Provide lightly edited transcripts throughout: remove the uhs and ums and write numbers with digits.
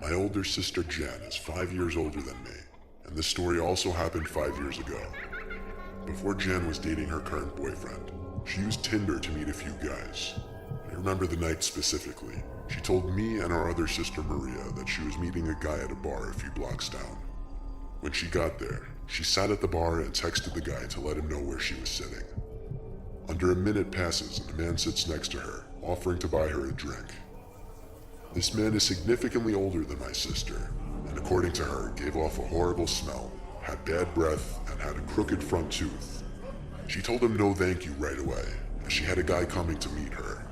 My older sister Jen is 5 years older than me, and this story also happened 5 years ago. Before Jen was dating her current boyfriend, she used Tinder to meet a few guys. I remember the night specifically. She told me and our other sister Maria that she was meeting a guy at a bar a few blocks down. When she got there, she sat at the bar and texted the guy to let him know where she was sitting. Under a minute passes and a man sits next to her, offering to buy her a drink. This man is significantly older than my sister, and according to her, gave off a horrible smell, had bad breath, and had a crooked front tooth. She told him no thank you right away, as she had a guy coming to meet her.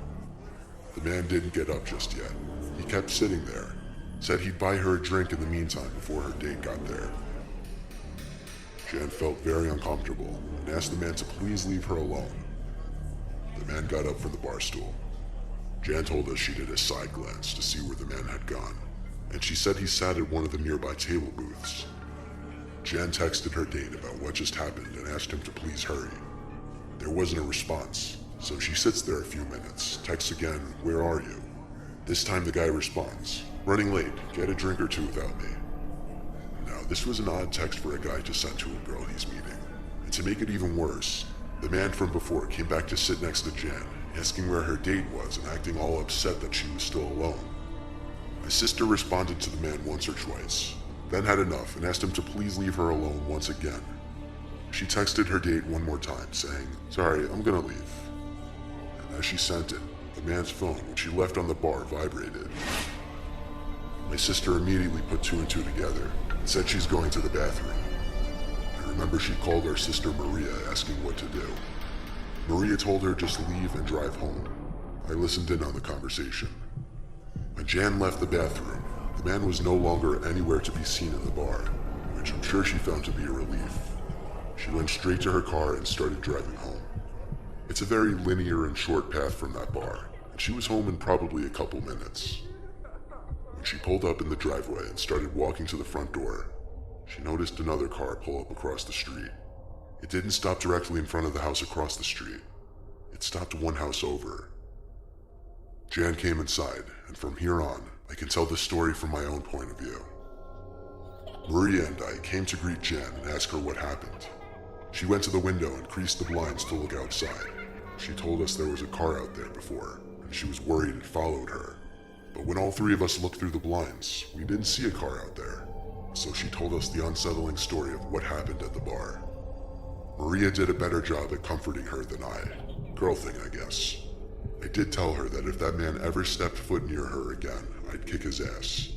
The man didn't get up just yet. He kept sitting there, said he'd buy her a drink in the meantime before her date got there. Jan felt very uncomfortable and asked the man to please leave her alone. The man got up from the bar stool. Jan told us she did a side glance to see where the man had gone, and she said he sat at one of the nearby table booths. Jan texted her date about what just happened and asked him to please hurry. There wasn't a response, so she sits there a few minutes, texts again, "Where are you?" This time the guy responds, "Running late, get a drink or two without me." Now, this was an odd text for a guy to send to a girl he's meeting. And to make it even worse, the man from before came back to sit next to Jan, asking where her date was and acting all upset that she was still alone. My sister responded to the man once or twice, then had enough and asked him to please leave her alone once again. She texted her date one more time, saying, "Sorry, I'm gonna leave." And as she sent it, the man's phone, which she left on the bar, vibrated. My sister immediately put two and two together and said she's going to the bathroom. I remember she called our sister Maria asking what to do. Maria told her just leave and drive home. I listened in on the conversation. When Jan left the bathroom, the man was no longer anywhere to be seen in the bar, which I'm sure she found to be a relief. She went straight to her car and started driving home. It's a very linear and short path from that bar, and she was home in probably a couple minutes. When she pulled up in the driveway and started walking to the front door, she noticed another car pull up across the street. It didn't stop directly in front of the house across the street. It stopped one house over. Jan came inside, and from here on, I can tell this story from my own point of view. Maria and I came to greet Jan and ask her what happened. She went to the window and creased the blinds to look outside. She told us there was a car out there before, and she was worried it followed her. But when all three of us looked through the blinds, we didn't see a car out there. So she told us the unsettling story of what happened at the bar. Maria did a better job at comforting her than I. Girl thing, I guess. I did tell her that if that man ever stepped foot near her again, I'd kick his ass.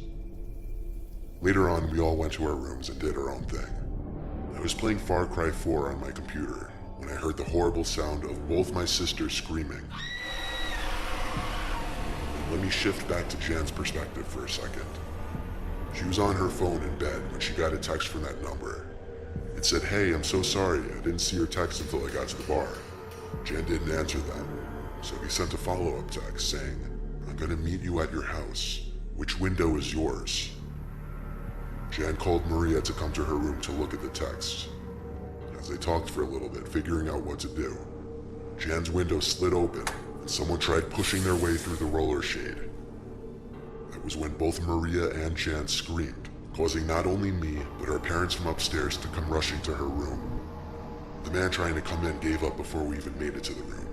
Later on, we all went to our rooms and did our own thing. I was playing Far Cry 4 on my computer when I heard the horrible sound of both my sisters screaming. Let me shift back to Jan's perspective for a second. She was on her phone in bed when she got a text from that number. It said, "Hey, I'm so sorry, I didn't see your text until I got to the bar." Jan didn't answer that, so he sent a follow-up text saying, "I'm gonna meet you at your house. Which window is yours?" Jan called Maria to come to her room to look at the text. As they talked for a little bit, figuring out what to do, Jan's window slid open and someone tried pushing their way through the roller shade. That was when both Maria and Jan screamed, causing not only me, but our parents from upstairs to come rushing to her room. The man trying to come in gave up before we even made it to the room.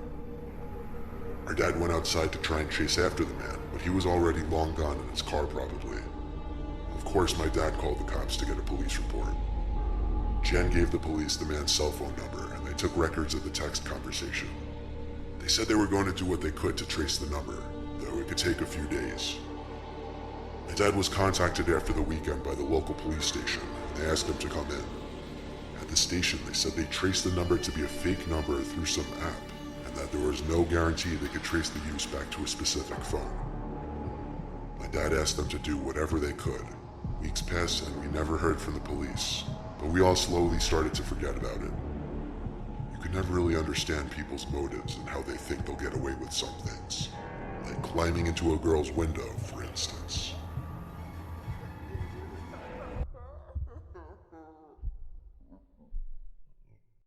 Our dad went outside to try and chase after the man, but he was already long gone in his car probably. Of course, my dad called the cops to get a police report. Jan gave the police the man's cell phone number, and they took records of the text conversation. They said they were going to do what they could to trace the number, though it could take a few days. My dad was contacted after the weekend by the local police station, and they asked him to come in. At the station, they said they traced the number to be a fake number through some app, and that there was no guarantee they could trace the use back to a specific phone. My dad asked them to do whatever they could. Weeks passed and we never heard from the police, but we all slowly started to forget about it. You can never really understand people's motives and how they think they'll get away with some things, like climbing into a girl's window, for instance.